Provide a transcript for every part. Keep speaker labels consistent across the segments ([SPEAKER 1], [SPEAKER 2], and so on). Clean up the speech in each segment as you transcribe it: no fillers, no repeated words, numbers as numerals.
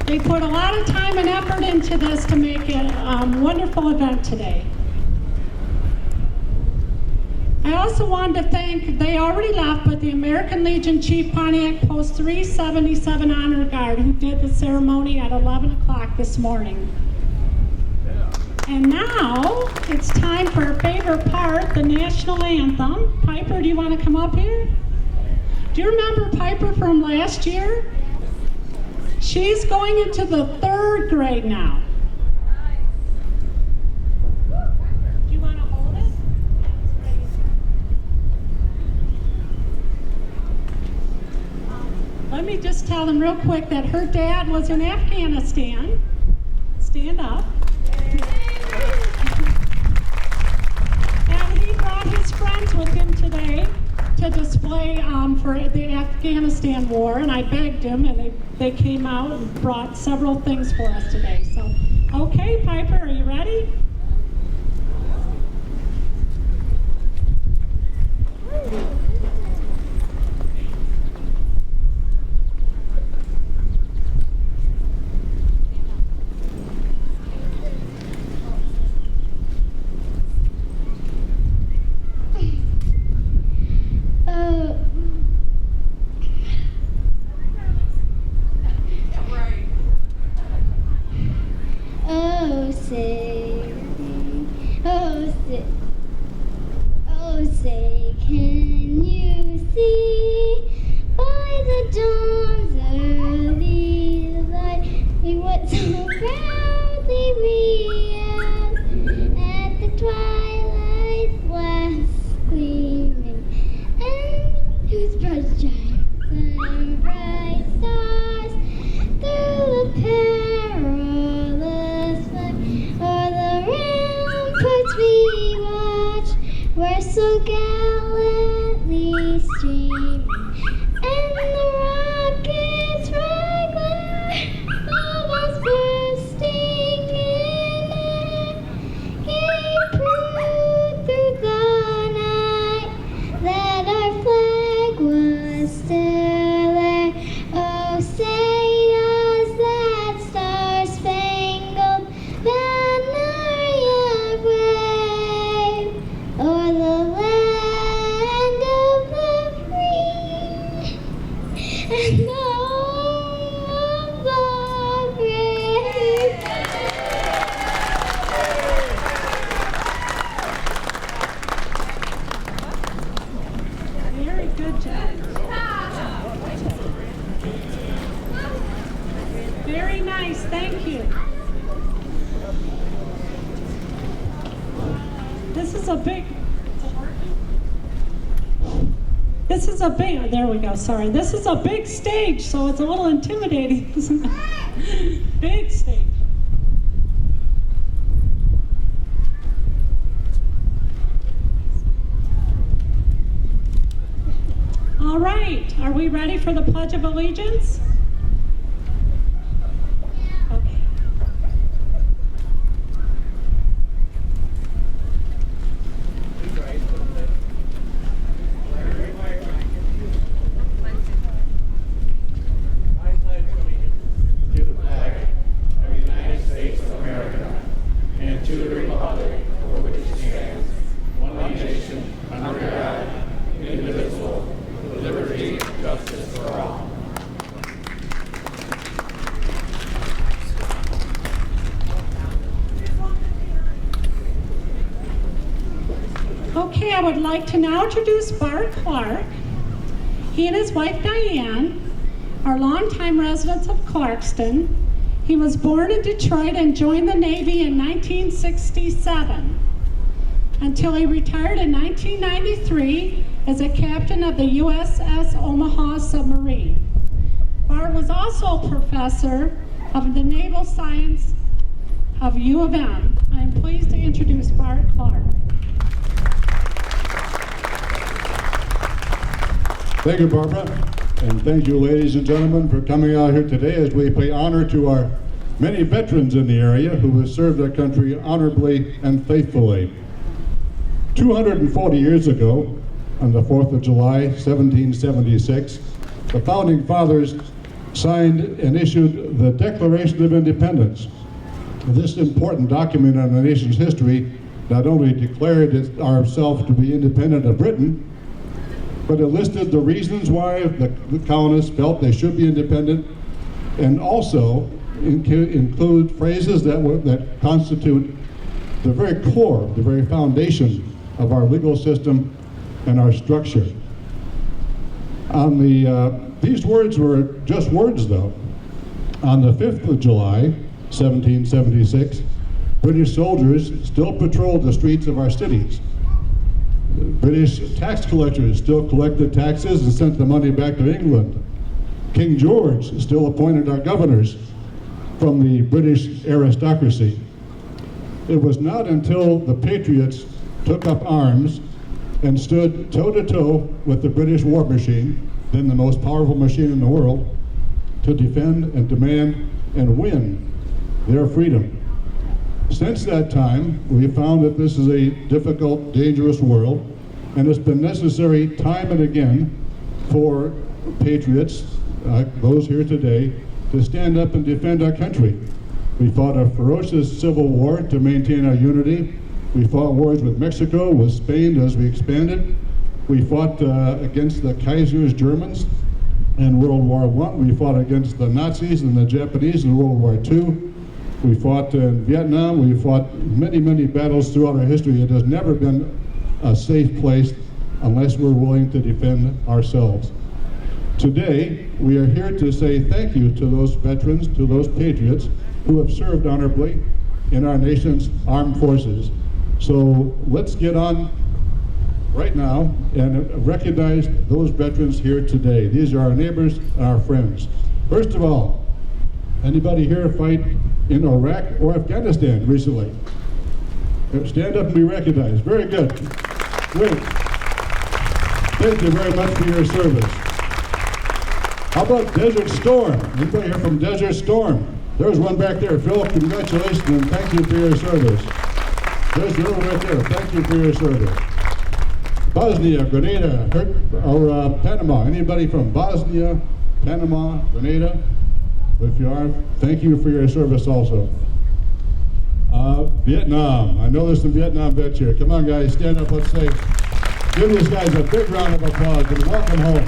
[SPEAKER 1] They put a lot of time and effort into this to make it a wonderful event today. I also wanted to thank, they already left, but the American Legion Chief Pontiac Post 377 Honor Guard who did the ceremony at 11 o'clock this morning. And now it's time for our favorite part, the national anthem. Piper, do you want to come up here? Do you remember Piper from last year? She's going into the 3rd grade now. Do you want to hold it? Let me just tell them real quick that her dad was in Afghanistan. Stand up. And he brought his friends with him today to display for the Afghanistan war, and I begged him, and they came out and brought several things for us today. So, okay, Piper, are you ready?
[SPEAKER 2] Say, can you see by the dawn's early light what so proudly we at the twilight's last gleaming, and whose broad stripes and bright stars through the perilous fight o'er the ramparts we watched were so gallantly streaming, and the rocket's fragment almost bursting in air gave proof through the night that our flag was still there. Oh, say does that star-spangled banner yet wave o'er the land of the free and the home of the brave?
[SPEAKER 1] Very good job. Very nice, thank you. There we go, sorry. This is a big stage, so it's a little intimidating, isn't it? Big stage. All right, are we ready for the Pledge of Allegiance? Okay. Okay, I would like to now introduce Bart Clark. He and his wife Diane are longtime residents of Clarkston. He was born in Detroit and joined the Navy in 1967 until he retired in 1993 as a captain of the USS Omaha submarine. Bart was also a professor of the Naval Science of U of M. I am pleased to introduce Bart Clark.
[SPEAKER 3] Thank you, Barbara, and thank you, ladies and gentlemen, for coming out here today as we pay honor to our many veterans in the area who have served our country honorably and faithfully. 240 years ago, on the 4th of July, 1776, the Founding Fathers signed and issued the Declaration of Independence. This important document on the nation's history not only declared ourselves to be independent of Britain, but it listed the reasons why the colonists felt they should be independent, and also include phrases that constitute the very core, the very foundation of our legal system and our structure. These words were just words, though. On the 5th of July, 1776, British soldiers still patrolled the streets of our cities. British tax collectors still collected taxes and sent the money back to England. King George still appointed our governors from the British aristocracy. It was not until the Patriots took up arms and stood toe-to-toe with the British war machine, then the most powerful machine in the world, to defend and demand and win their freedom. Since that time, we found that this is a difficult, dangerous world, and it's been necessary time and again for patriots, those here today, to stand up and defend our country. We fought a ferocious civil war to maintain our unity. We fought wars with Mexico, with Spain as we expanded. We fought against the Kaiser's Germans in World War I. We fought against the Nazis and the Japanese in World War II. We fought in Vietnam. We fought many, many battles throughout our history. It has never been a safe place unless we're willing to defend ourselves. Today, we are here to say thank you to those veterans, to those patriots who have served honorably in our nation's armed forces. So let's get on right now and recognize those veterans here today. These are our neighbors and our friends. First of all, anybody here fight in Iraq or Afghanistan recently? Stand up and be recognized. Very good. Great. Thank you very much for your service. How about Desert Storm? Anybody here from Desert Storm? There's one back there. Phil, congratulations and thank you for your service. There's the one right there. Thank you for your service. Bosnia, Grenada, or Panama. Anybody from Bosnia, Panama, Grenada? If you are, thank you for your service also. Vietnam. I know there's some Vietnam vets here. Come on, guys, stand up. Let's say, give these guys a big round of applause and welcome home.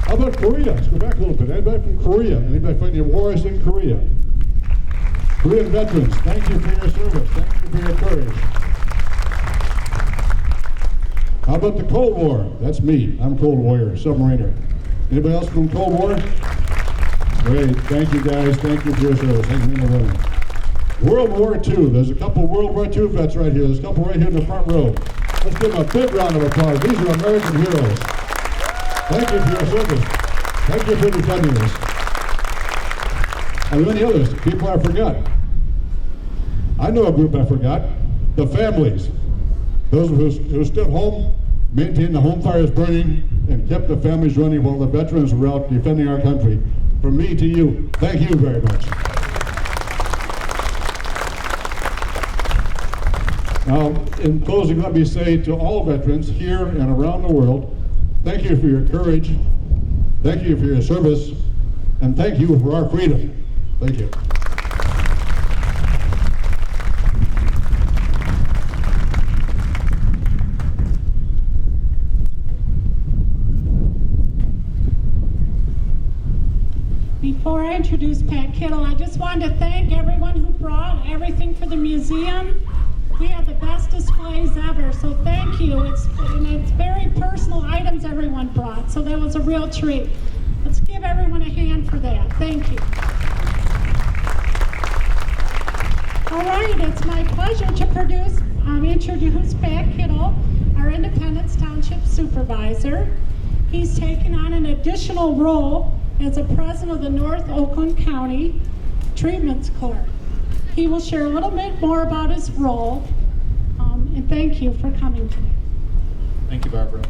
[SPEAKER 3] How about Korea? Let's go back a little bit. Anybody from Korea? Anybody fighting wars in Korea? Korean veterans, thank you for your service. Thank you for your courage. How about the Cold War? That's me. I'm Cold Warrior, submariner. Anybody else from Cold War? Great. Thank you, guys. Thank you for your service. Thank you, men and women. World War II. There's a couple World War II vets right here. There's a couple right here in the front row. Let's give them a big round of applause. These are American heroes. Thank you for your service. Thank you for defending us. And many others, people I forgot. I know a group I forgot. The families. Those who stood home, maintained the home fires burning, and kept the families running while the veterans were out defending our country. From me to you, thank you very much. Now, in closing, let me say to all veterans here and around the world, thank you for your courage, thank you for your service, and thank you for our freedom. Thank you.
[SPEAKER 1] Before I introduce Pat Kittle, I just wanted to thank everyone who brought everything for the museum. We had the best displays ever, so thank you. It's very personal items everyone brought, so that was a real treat. Let's give everyone a hand for that. Thank you. All right, it's my pleasure to introduce Pat Kittle, our Independence Township Supervisor. He's taken on an additional role as a president of the North Oakland County Treatments Court. He will share a little bit more about his role, and thank you for coming today.
[SPEAKER 4] Thank you, Barbara.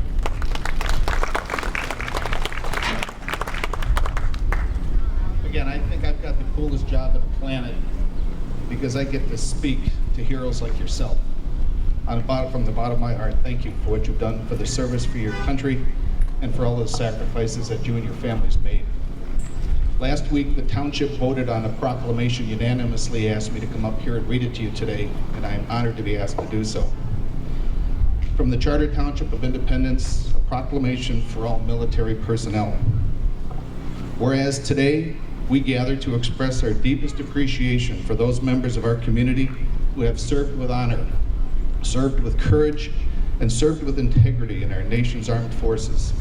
[SPEAKER 4] Again, I think I've got the coolest job on the planet because I get to speak to heroes like yourself. From the bottom of my heart, thank you for what you've done for the service for your country and for all the sacrifices that you and your families made. Last week, the township voted on a proclamation, unanimously asked me to come up here and read it to you today, and I am honored to be asked to do so. From the Charter Township of Independence, a proclamation for all military personnel. Whereas today, we gather to express our deepest appreciation for those members of our community who have served with honor, served with courage, and served with integrity in our nation's armed forces.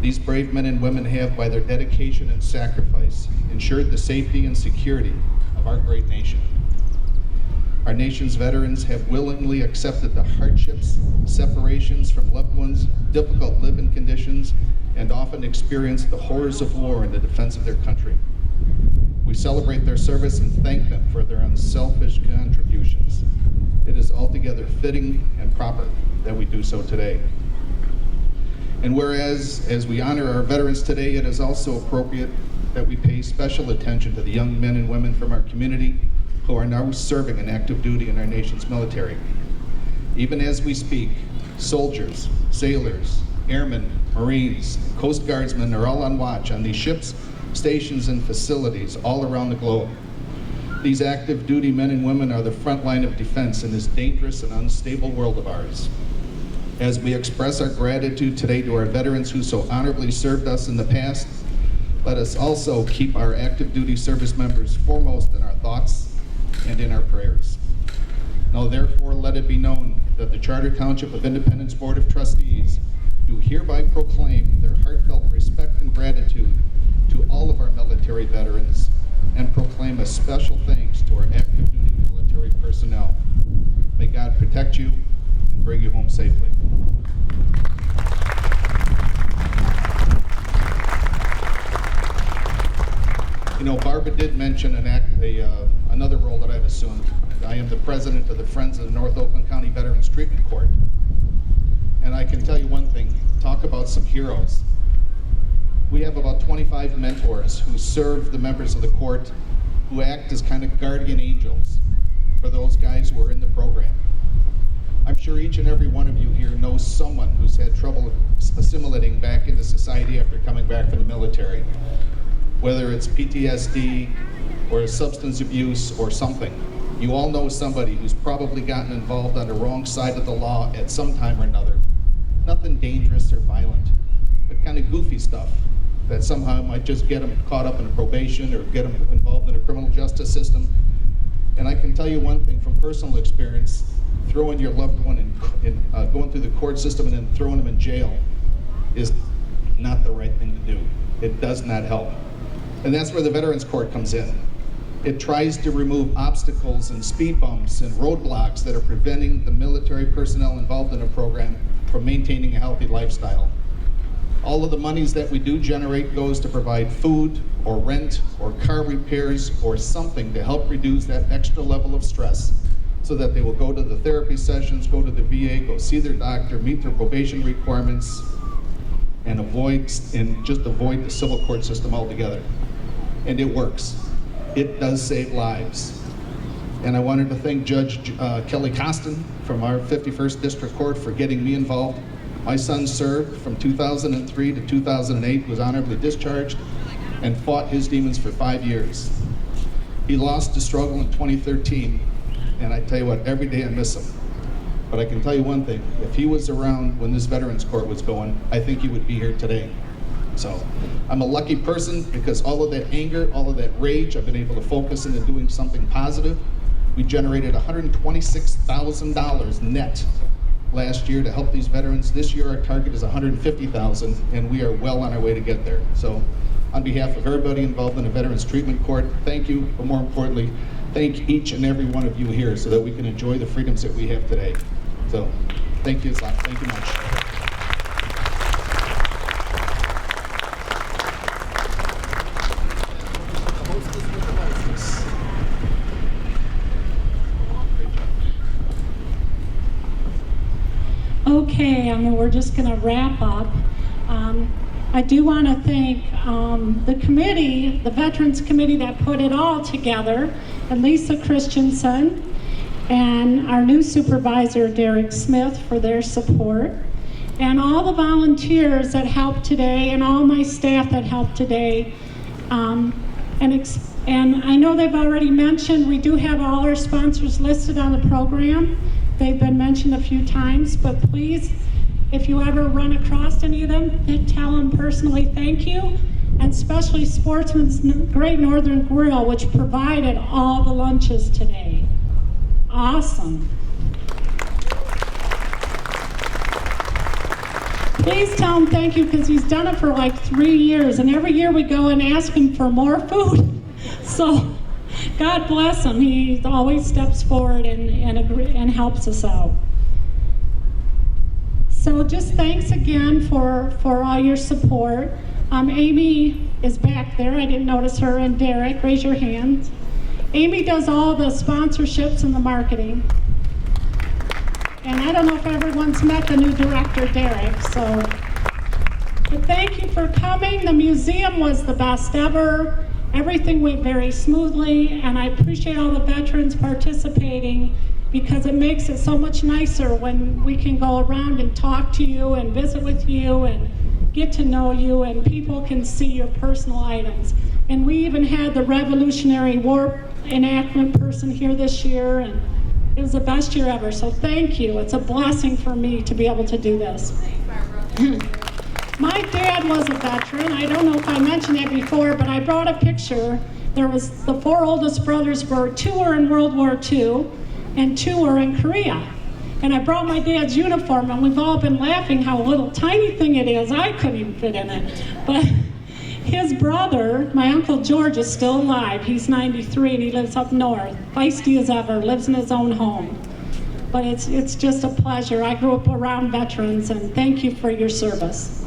[SPEAKER 4] These brave men and women have, by their dedication and sacrifice, ensured the safety and security of our great nation. Our nation's veterans have willingly accepted the hardships, separations from loved ones, difficult living conditions, and often experienced the horrors of war in the defense of their country. We celebrate their service and thank them for their unselfish contributions. It is altogether fitting and proper that we do so today. And whereas, as we honor our veterans today, it is also appropriate that we pay special attention to the young men and women from our community who are now serving in active duty in our nation's military. Even as we speak, soldiers, sailors, airmen, Marines, Coast Guardsmen are all on watch on these ships, stations, and facilities all around the globe. These active duty men and women are the front line of defense in this dangerous and unstable world of ours. As we express our gratitude today to our veterans who so honorably served us in the past, let us also keep our active duty service members foremost in our thoughts and in our prayers. Now therefore let it be known that the Charter Township of Independence Board of Trustees do hereby proclaim their heartfelt respect and gratitude to all of our military veterans and proclaim a special thanks to our active duty military personnel. May God protect you and bring you home safely. You know, Barbara did mention another role that I've assumed. I am the president of the Friends of the North Oakland County Veterans Treatment Court. And I can tell you one thing, talk about some heroes. We have about 25 mentors who serve the members of the court, who act as kind of guardian angels for those guys who are in the program. I'm sure each and every one of you here knows someone who's had trouble assimilating back into society after coming back from the military. Whether it's PTSD or substance abuse or something. You all know somebody who's probably gotten involved on the wrong side of the law at some time or another. Nothing dangerous or violent, but kind of goofy stuff that somehow might just get them caught up in a probation or get them involved in a criminal justice system. And I can tell you one thing from personal experience, throwing your loved one in going through the court system and then throwing them in jail is not the right thing to do. It does not help. And that's where the Veterans Court comes in. It tries to remove obstacles and speed bumps and roadblocks that are preventing the military personnel involved in a program from maintaining a healthy lifestyle. All of the monies that we do generate goes to provide food or rent or car repairs or something to help reduce that extra level of stress so that they will go to the therapy sessions, go to the VA, go see their doctor, meet their probation requirements, and just avoid the civil court system altogether. And it works. It does save lives. And I wanted to thank Judge Kelly Costin from our 51st District Court for getting me involved. My son served from 2003 to 2008, was honorably discharged, and fought his demons for 5 years. He lost the struggle in 2013, and I tell you what, every day I miss him. But I can tell you one thing, if he was around when this Veterans Court was going, I think he would be here today. So I'm a lucky person because all of that anger, all of that rage, I've been able to focus into doing something positive. We generated $126,000 net last year to help these veterans. This year our target is $150,000, and we are well on our way to get there. So on behalf of everybody involved in the Veterans Treatment Court, thank you, but more importantly, thank each and every one of you here so that we can enjoy the freedoms that we have today. So thank you, thank you much.
[SPEAKER 1] Okay, we're just going to wrap up. I do want to thank the committee, the Veterans Committee that put it all together, and Lisa Christensen, and our new supervisor, Derek Smith, for their support. and all the volunteers that helped today, and all my staff that helped today. And I know they've already mentioned, we do have all our sponsors listed on the program. They've been mentioned a few times, but please, if you ever run across any of them, tell them personally thank you, and especially Sportsman's Great Northern Grill, which provided all the lunches today. Awesome. Please tell him thank you, because he's done it for like 3 years, and every year we go and ask him for more food. So God bless him. He always steps forward and helps us out. So just thanks again for all your support. Amy is back there. I didn't notice her. And Derek, raise your hand. Amy does all the sponsorships and the marketing. And I don't know if everyone's met the new director, Derek, so. But thank you for coming. The museum was the best ever. Everything went very smoothly, and I appreciate all the veterans participating, because it makes it so much nicer when we can go around and talk to you and visit with you and get to know you, and people can see your personal items. And we even had the Revolutionary War enactment person here this year, and it was the best year ever, so thank you. It's a blessing for me to be able to do this. My dad was a veteran. I don't know if I mentioned that before, but I brought a picture. There was the 4 oldest brothers were 2 were in World War II and 2 were in Korea. And I brought my dad's uniform, and we've all been laughing how little tiny thing it is. I couldn't even fit in it. But his brother, my Uncle George, is still alive. He's 93 and he lives up north. Feisty as ever, lives in his own home. But it's just a pleasure. I grew up around veterans, and thank you for your service.